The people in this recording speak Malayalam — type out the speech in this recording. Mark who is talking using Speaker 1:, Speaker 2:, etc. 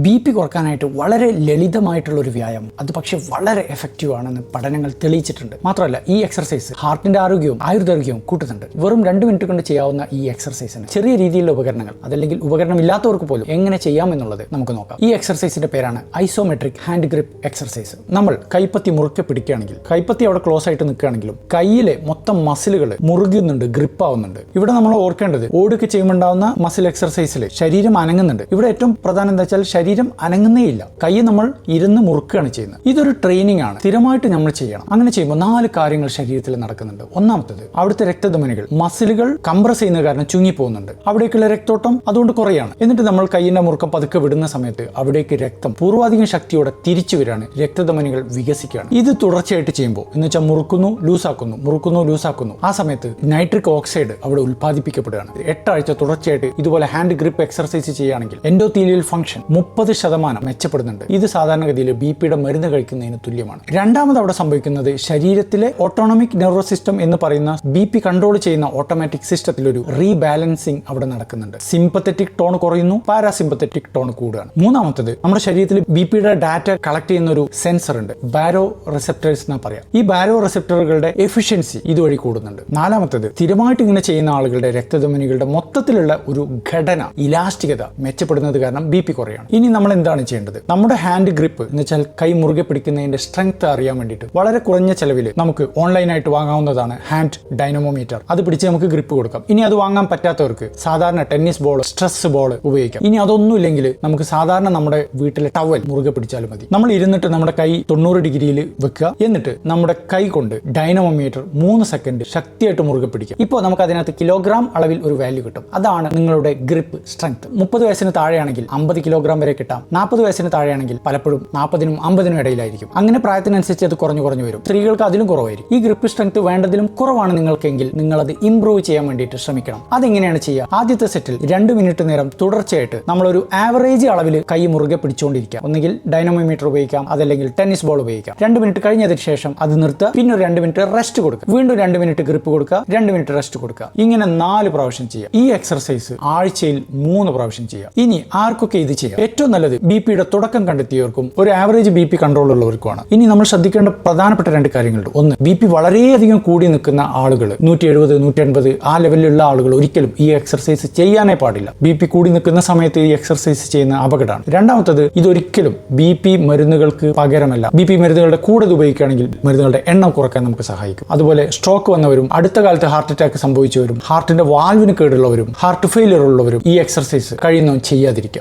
Speaker 1: BP കുറക്കാനായിട്ട് വളരെ ലളിതമായിട്ടുള്ള ഒരു വ്യായാമം, അത് പക്ഷേ വളരെ എഫക്റ്റീവ് ആണെന്ന് പഠനങ്ങൾ തെളിയിച്ചിട്ടുണ്ട്. മാത്രമല്ല ഈ എക്സർസൈസ് ഹാർട്ടിന്റെ ആരോഗ്യവും ആയുർദൈർഘ്യവും കൂട്ടുന്നുണ്ട്. വെറും 2 മിനിറ്റ് കൊണ്ട് ചെയ്യാവുന്ന ഈ എക്സർസൈസിന് ചെറിയ രീതിയിലുള്ള ഉപകരണങ്ങൾ, അതല്ലെങ്കിൽ ഉപകരണം ഇല്ലാത്തവർക്ക് പോലും എങ്ങനെ ചെയ്യാമെന്നുള്ളത് നമുക്ക് നോക്കാം. ഈ എക്സർസൈസിന്റെ പേരാണ് ഐസോമെട്രിക് ഹാൻഡ് ഗ്രിപ്പ് എക്സർസൈസ്. നമ്മൾ കൈപ്പത്തി മുറുക്കെ പിടിക്കുകയാണെങ്കിൽ, കൈപ്പത്തി അവിടെ ക്ലോസ് ആയിട്ട് നിൽക്കുകയാണെങ്കിലും കൈയിലെ മൊത്തം മസിലുകൾ മുറുകുന്നുണ്ട്, ഗ്രിപ്പ് ആവുന്നുണ്ട്. ഇവിടെ നമ്മൾ ഓർക്കേണ്ടത് ഓടുക ചെയ്യുമ്പോണ്ടാവുന്ന മസിൽ എക്സർസൈസിൽ ശരീരം അനങ്ങുന്നുണ്ട്. ഇവിടെ ഏറ്റവും പ്രധാനം എന്താ വെച്ചാൽ ശരീരം അനങ്ങുന്നേ ഇല്ല, കൈ നമ്മൾ ഇരുന്ന് മുറുക്കുകയാണ് ചെയ്യുന്നത്. ഇതൊരു ട്രെയിനിങ് ആണ്, സ്ഥിരമായിട്ട് നമ്മൾ ചെയ്യണം. അങ്ങനെ ചെയ്യുമ്പോൾ 4 കാര്യങ്ങൾ ശരീരത്തിൽ നടക്കുന്നുണ്ട്. ഒന്നാമത്തത്, അവിടുത്തെ രക്തധമനികൾ, മസിലുകൾ കംപ്രസ് ചെയ്യുന്ന കാരണം ചുങ്ങി പോകുന്നുണ്ട്, അവിടേക്കുള്ള രക്തോട്ടം അതുകൊണ്ട് കുറയാണ്. എന്നിട്ട് നമ്മൾ കൈയിന്റെ മുറുക്കം പതുക്കെ വിടുന്ന സമയത്ത് അവിടേക്ക് രക്തം പൂർവാധികം ശക്തിയോടെ തിരിച്ചു വരാണ്, രക്തധമനികൾ വികസിക്കുകയാണ്. ഇത് തുടർച്ചയായിട്ട് ചെയ്യുമ്പോൾ എന്ന് വെച്ചാൽ മുറുക്കുന്നു ലൂസാക്കുന്നു, ആ സമയത്ത് നൈട്രിക് ഓക്സൈഡ് അവിടെ ഉൽപ്പാദിപ്പിക്കപ്പെടുകയാണ്. 8 ആഴ്ച തുടർച്ചയായിട്ട് ഇതുപോലെ ഹാൻഡ് ഗ്രിപ്പ് എക്സർസൈസ് ചെയ്യുകയാണെങ്കിൽ എൻഡോത്തീലിയൽ ഫംഗ്ഷൻ 30% മെച്ചപ്പെടുന്നുണ്ട്. ഇത് സാധാരണഗതിയിൽ ബിപിയുടെ മരുന്ന് കഴിക്കുന്നതിന് തുല്യമാണ്. രണ്ടാമത് അവിടെ സംഭവിക്കുന്നത്, ശരീരത്തിലെ ഓട്ടോണമിക് നെർവസ് സിസ്റ്റം എന്ന് പറയുന്ന BP കൺട്രോൾ ചെയ്യുന്ന ഓട്ടോമാറ്റിക് സിസ്റ്റത്തിൽ ഒരു റീബാലൻസിങ് അവിടെ നടക്കുന്നുണ്ട്. സിമ്പത്തറ്റിക് ടോൺ കുറയുന്നു, പാരാസിമ്പത്തറ്റിക് ടോൺ കൂടുകയാണ്. മൂന്നാമത്തത്, നമ്മുടെ ശരീരത്തിൽ BPയുടെ ഡാറ്റ കളക്ട് ചെയ്യുന്ന ഒരു സെൻസർ ഉണ്ട്, ബാരോ റിസെപ്റ്റേഴ്സ് എന്ന് പറയാം. ഈ ബാരോ റിസെപ്റ്ററുകളുടെ എഫിഷ്യൻസി ഇതുവഴി കൂടുന്നുണ്ട്. നാലാമത്തത്, സ്ഥിരമായിട്ട് ഇങ്ങനെ ചെയ്യുന്ന ആളുകളുടെ രക്തധമനികളുടെ മൊത്തത്തിലുള്ള ഒരു ഘടന, ഇലാസ്റ്റികത മെച്ചപ്പെടുന്നത് കാരണം BP കുറയാണ്. ഇനി നമ്മൾ എന്താണ് ചെയ്യേണ്ടത്? നമ്മുടെ ഹാൻഡ് ഗ്രിപ്പ് എന്ന് വെച്ചാൽ കൈ മുറുകെ പിടിക്കുന്നതിന്റെ സ്ട്രെങ്ത് അറിയാൻ വേണ്ടിയിട്ട് വളരെ കുറഞ്ഞ ചെലവിൽ നമുക്ക് ഓൺലൈനായിട്ട് വാങ്ങാവുന്നതാണ് ഹാൻഡ് ഡൈനമോമീറ്റർ. അത് പിടിച്ച് നമുക്ക് ഗ്രിപ്പ് കൊടുക്കാം. ഇനി അത് വാങ്ങാൻ പറ്റാത്തവർക്ക് സാധാരണ ടെന്നീസ് ബോൾ, സ്ട്രെസ് ബോൾ ഉപയോഗിക്കാം. ഇനി അതൊന്നും ഇല്ലെങ്കിൽ നമുക്ക് സാധാരണ നമ്മുടെ വീട്ടിലെ ടവൽ മുറുകെ പിടിച്ചാലും മതി. നമ്മൾ ഇരുന്നിട്ട് നമ്മുടെ കൈ 90 ഡിഗ്രിയിൽ വെക്കുക, എന്നിട്ട് നമ്മുടെ കൈ കൊണ്ട് ഡൈനമോമീറ്റർ 3 സെക്കൻഡ് ശക്തിയായിട്ട് മുറുകെ പിടിക്കുക. ഇപ്പോൾ നമുക്ക് അതിനകത്ത് കിലോഗ്രാം അളവിൽ ഒരു വാല്യൂ കിട്ടും. അതാണ് നിങ്ങളുടെ ഗ്രിപ്പ് സ്ട്രെങ്ത്. 30 വയസ്സിന് താഴെയാണെങ്കിൽ 50 കിലോഗ്രാം വരെ കിട്ടാം. 40 വയസ്സിന് താഴെയാണെങ്കിൽ പലപ്പോഴും 40നും 50നും ഇടയിലായിരിക്കും. അങ്ങനെ പ്രായത്തിനനുസരിച്ച് അത് കുറഞ്ഞു വരും. സ്ത്രീകൾക്ക് അതിലും കുറവായിരിക്കും. ഈ ഗ്രിപ്പ് സ്ട്രെങ്ത് വേണ്ടതിലും കുറവാണ് നിങ്ങൾക്കെങ്കിൽ നിങ്ങൾ അത് ഇംപ്രൂവ് ചെയ്യാൻ വേണ്ടിയിട്ട് ശ്രമിക്കണം. അതെങ്ങനെയാണ് ചെയ്യുക? ആദ്യത്തെ സെറ്റിൽ 2 മിനിറ്റ് നേരം തുടർച്ചയായിട്ട് നമ്മളൊരു ആവറേജ് അളവിൽ കൈ മുറുകെ പിടിച്ചുകൊണ്ടിരിക്കുക. ഒന്നുകിൽ ഡൈനമോമീറ്റർ ഉപയോഗിക്കാം, അതല്ലെങ്കിൽ ടെന്നീസ് ബോൾ ഉപയോഗിക്കാം. 2 മിനിറ്റ് കഴിഞ്ഞതിന് ശേഷം അത് നിർത്തുക, പിന്നെ ഒരു 2 മിനിറ്റ് റെസ്റ്റ് കൊടുക്കുക, വീണ്ടും 2 മിനിറ്റ് ഗ്രിപ്പ് കൊടുക്കുക, 2 മിനിറ്റ് റെസ്റ്റ് കൊടുക്കുക. ഇങ്ങനെ 4 പ്രാവശ്യം ചെയ്യുക. ഈ എക്സർസൈസ് ആഴ്ചയിൽ 3 പ്രാവശ്യം ചെയ്യുക. ഇനി ആർക്കൊക്കെ ഇത് ചെയ്യാം? ഏറ്റവും നല്ലത് BPയുടെ തുടക്കം കണ്ടെത്തിയവർക്കും ഒരു ആവറേജ് BP കൺട്രോൾ ഉള്ളവർക്കുമാണ്. ഇനി നമ്മൾ ശ്രദ്ധിക്കേണ്ട പ്രധാനപ്പെട്ട 2 കാര്യങ്ങളുണ്ട്. ഒന്ന്, BP വളരെയധികം കൂടി നിൽക്കുന്ന ആളുകൾ, 170, 180 ആ ലെവലിലുള്ള ആളുകൾ ഒരിക്കലും ഈ എക്സർസൈസ് ചെയ്യാനേ പാടില്ല. BP കൂടി നിൽക്കുന്ന സമയത്ത് ഈ എക്സർസൈസ് ചെയ്യുന്ന അപകടമാണ്. രണ്ടാമത്തത്, ഇതൊരിക്കലും BP മരുന്നുകൾക്ക് പകരമല്ല. BP മരുന്നുകളുടെ കൂടെ ഉപയോഗിക്കുകയാണെങ്കിൽ മരുന്നുകളുടെ എണ്ണം കുറയ്ക്കാൻ നമുക്ക് സഹായിക്കും. അതുപോലെ സ്ട്രോക്ക് വന്നവരും, അടുത്ത കാലത്ത് ഹാർട്ട് അറ്റാക്ക് സംഭവിച്ചവരും, ഹാർട്ടിന്റെ വാൽവിന് കേടുള്ളവരും, ഹാർട്ട് ഫെയിലിയർ ഉള്ളവരും ഈ എക്സർസൈസ് കഴിയുന്നതും ചെയ്യാതിരിക്കുക.